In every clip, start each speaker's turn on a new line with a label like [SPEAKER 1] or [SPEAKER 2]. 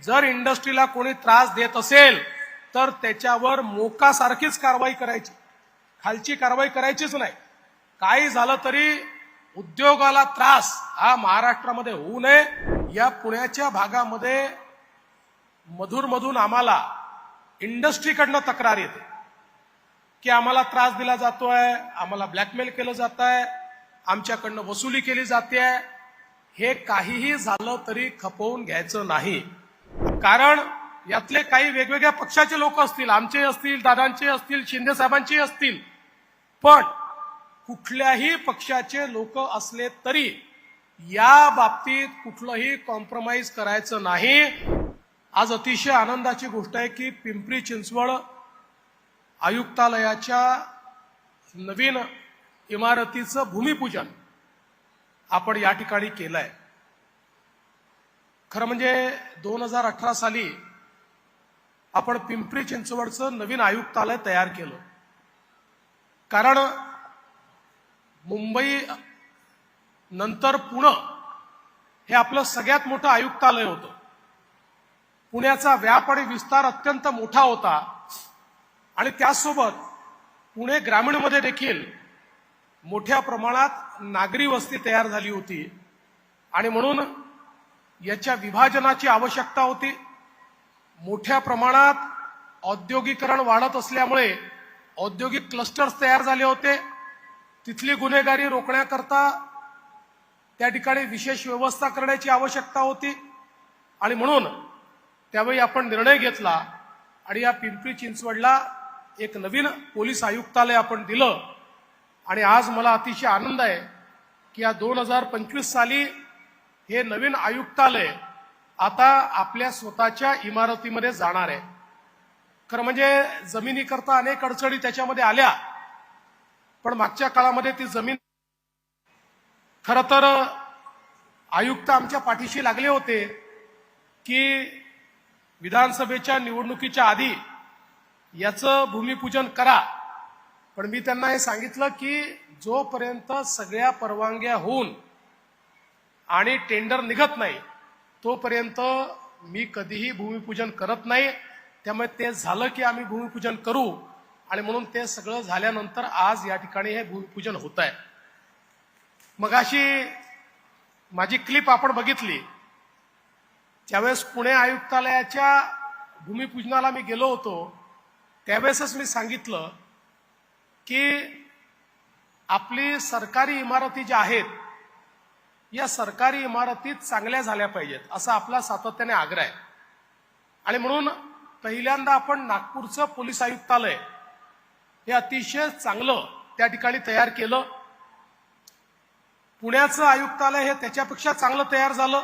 [SPEAKER 1] जर इंडस्ट्रीला कोणी त्रास देत असेल तर त्याच्यावर मोकासारखीच कारवाई करायची, खालची कारवाई करायचीच नाही। काही झालं तरी उद्योगाला त्रास हा महाराष्ट्रामध्ये होऊ नये, या पुण्याच्या भागामध्ये मधून आम्हाला इंडस्ट्रीकडनं तक्रार येते की आम्हाला त्रास दिला जातोय, आम्हाला ब्लॅकमेल केलं जात आहे, आमच्याकडनं वसुली केली जाते। हे काहीही झालं तरी खपवून घ्यायचं नाही, कारण यातले काही वेगवेगळ्या पक्षाचे लोक असतील, आमचे असतील, दादांचे असतील, शिंदे साहेबांचे असतील, पण कुठल्याही पक्षाचे लोक असले तरी या बाबतीत कुठलंही कॉम्प्रोमाइज करायचं नाही। आज अतिशय आनंदाची गोष्ट आहे की पिंपरी चिंचवड आयुक्तालयाच्या नवीन इमारतीचं भूमिपूजन आपण या ठिकाणी केलंय। खरं म्हणजे 2018 साली आपण पिंपरी चिंचवडचं नवीन आयुक्तालय तयार केलं, कारण मुंबई नंतर पुणे हे आपलं सगळ्यात मोठं आयुक्तालय होतं। पुण्याचा व्याप आणि विस्तार अत्यंत मोठा होता आणि त्यासोबत पुणे ग्रामीणमध्ये देखील मोठ्या प्रमाणात नागरी वस्ती तयार झाली होती आणि म्हणून याच्या विभाजनाची आवश्यकता होती। मोठ्या प्रमाणात औद्योगिकरण वाढत असल्यामुळे औद्योगिक क्लस्टर्स तयार झाले होते। तिथली गुन्हेगारी रोखण्याकरता त्या ठिकाणी विशेष व्यवस्था करण्याची आवश्यकता होती आणि म्हणून त्यावेळी आपण निर्णय घेतला आणि या पिंपरी चिंचवडला एक नवीन पोलीस आयुक्तालय आपण दिलं। आणि आज मला अतिशय आनंद आहे की या 2025 साली हे नवीन आयुक्तालय आता आपल्या स्वतःच्या इमारतीमध्ये जाणार आहे। खरं म्हणजे जमिनीकरता अनेक अडचणी त्याच्यामध्ये आल्या, पण मागच्या काळामध्ये ती जमीन खरं तर आयुक्त आमच्या पाठीशी लागले होते की विधानसभेच्या निवडणुकीच्या आधी याचं भूमिपूजन करा, पण मी त्यांना हे सांगितलं की जोपर्यंत सगळ्या परवानग्या होऊन आणि टेंडर निघत नाही तोपर्यंत मी कधीही भूमिपूजन करत नाही। त्यामुळे ते झालं की आम्ही भूमिपूजन करू आणि म्हणून ते सगळं झाल्यानंतर आज या ठिकाणी हे भूमिपूजन होत आहे। मगाशी माझी क्लिप आपण बघितली, ज्यावेळेस पुणे आयुक्तालयाच्या भूमिपूजनाला मी गेलो होतो त्यावेळेसच मी सांगितलं की आपली सरकारी इमारती ज्या आहेत या सरकारी इमारती चांगल्या झाल्या पाहिजेत असा आपला सातत्याने आग्रह आहे। आणि म्हणून पहिल्यांदा आपण नागपूरचं पोलीस आयुक्तालय हे अतिशय चांगलं त्या ठिकाणी तयार केलं। पुण्याचं आयुक्तालय हे त्याच्यापेक्षा चांगलं तयार झालं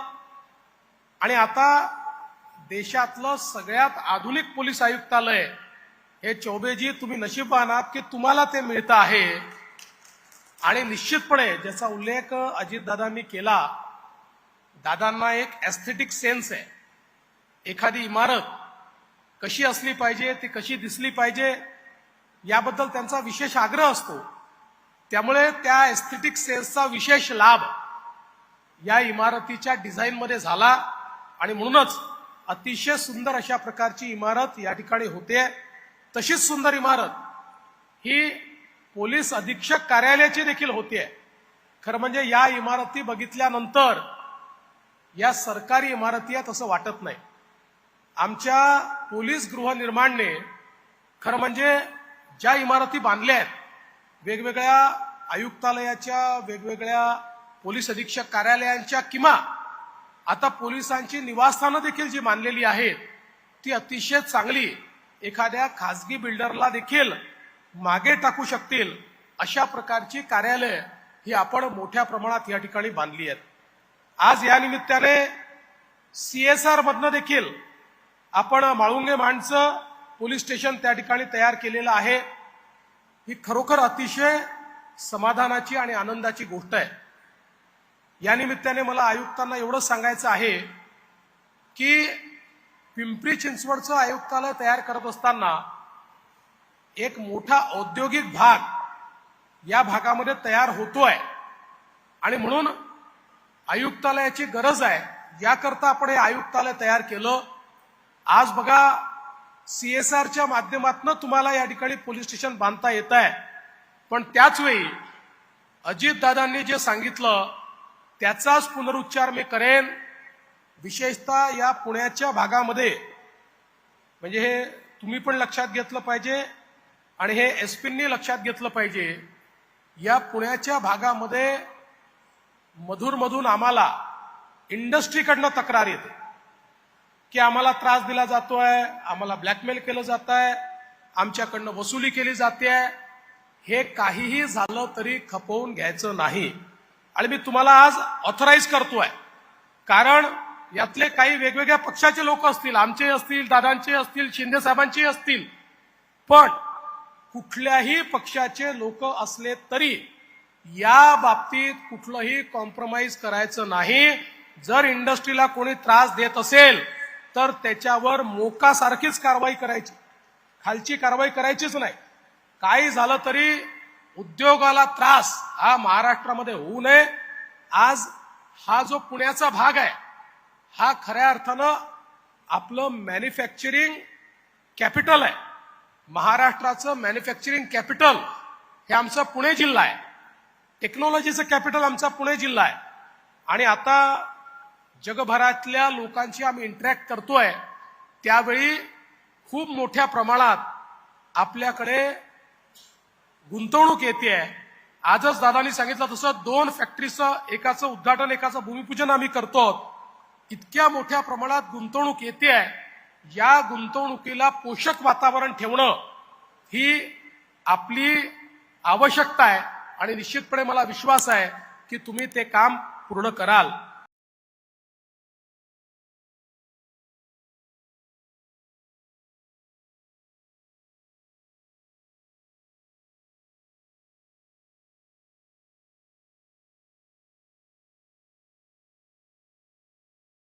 [SPEAKER 1] आणि आता देशातलं सगळ्यात आधुनिक पोलीस आयुक्तालय हे चौबेजी तुम्ही नशीबवान आहात की तुम्हाला ते मिळतं आहे। आणि निश्चितपणे ज्याचा उल्लेख अजितदादांनी केला, दादांना एक एस्थेटिक सेन्स आहे। एखादी इमारत कशी असली पाहिजे, ती कशी दिसली पाहिजे याबद्दल त्यांचा विशेष आग्रह असतो। त्यामुळे त्या एस्थेटिक सेन्सचा विशेष लाभ या इमारतीच्या डिझाईनमध्ये झाला आणि म्हणूनच अतिशय सुंदर अशा प्रकारची इमारत या ठिकाणी होते। तशीच सुंदर इमारत ही पोलीस अधीक्षक कार्यालयाची देखील होते। खरं म्हणजे या इमारती बघितल्यानंतर या सरकारी इमारती आहेत असं वाटत नाही। आमच्या पोलीस गृहनिर्माणने खरं म्हणजे ज्या इमारती बांधल्या आहेत, वेगवेगळ्या आयुक्तालयाच्या, वेगवेगळ्या पोलीस अधीक्षक कार्यालयांच्या किंवा आता पोलिसांची निवासस्थानं देखील जी बांधलेली आहेत ती अतिशय चांगली, एखाद्या खासगी बिल्डरला देखील मागे टाकू शकतील अशा प्रकारची कार्यालय ही आपण मोठ्या प्रमाणात या ठिकाणी बांधली आहेत। आज या निमित्ताने CSR मधनं देखील आपण माळुंगे माणचं पोलीस स्टेशन त्या ठिकाणी तयार केलेलं आहे। ही खरोखर अतिशय समाधानाची आणि आनंदाची गोष्ट आहे। या निमित्ताने मला आयुक्तांना एवढं सांगायचं आहे की पिंपरी चिंचवडचं आयुक्तालय तयार करत असताना एक मोठा औद्योगिक भाग या भागामध्ये तयार होतोय आणि म्हणून आयुक्तालयाची गरज आहे। याकरता आपण हे आयुक्तालय तयार केलं आज बघा CSRच्या माध्यमातून तुम्हाला या ठिकाणी पोलीस स्टेशन बांधता येत आहे, पण त्याच वेळी अजितदादांनी जे सांगितलं त्याचाच पुनरुच्चार मी करेन. विशेषतः या पुण्याच्या भागामध्ये, म्हणजे हे तुम्ही पण लक्षात घेतलं पाहिजे आणि हे एसपींनी लक्षात घेतलं पाहिजे. या पुण्याच्या भागामध्ये मधून आम्हाला इंडस्ट्रीकडनं तक्रार येते की आम्हाला त्रास दिला जातोय, आम्हाला ब्लॅकमेल केलं जात आहे, आमच्याकडनं वसुली केली जाते आहे. हे काहीही झालं तरी खपवून घ्यायचं नाही. आणि मी तुम्हाला आज ऑथराईज करतोय, कारण यातले काही वेगवेगळ्या पक्षाचे लोक असतील, आमचे असतील, दादांचे असतील, शिंदे साहेबांचे असतील, पण कुठल्याही पक्षाचे लोक असले तरी या बाबतीत कुठलंही कॉम्प्रोमाइज करायचं नाही. जर इंडस्ट्रीला कोणी त्रास देत असेल तर त्याच्यावर मोकासारखीच कारवाई करायची, खालची कारवाई करायचीच नाही. काही झालं तरी उद्योगाला त्रास हा महाराष्ट्रामध्ये होऊ नये. आज हा जो पुण्याचा भाग आहे हा खऱ्या अर्थानं आपलं मॅन्युफॅक्चरिंग कॅपिटल आहे. महाराष्ट्राचं मॅन्युफॅक्चरिंग कॅपिटल हे आमचा पुणे जिल्हा आहे. टेक्नॉलॉजीचं कॅपिटल आमचा पुणे जिल्हा आहे. आणि आता जगभरातल्या लोकांशी आम्ही इंटरॅक्ट करतोय त्यावेळी खूप मोठ्या प्रमाणात आपल्याकडे गुंतवणूक येते. आजच दादांनी सांगितलं तसं 2 फॅक्टरीचं, एकाचं उद्घाटन, एकाचं भूमिपूजन आम्ही करतो. इतक्या मोठ्या प्रमाणात गुंतवणूक येते. या गुंतवणुकीला पोषक वातावरण ठेवणं ही आपली आवश्यकता आहे आणि निश्चितपणे मला विश्वास आहे की तुम्ही ते काम पूर्ण कराल.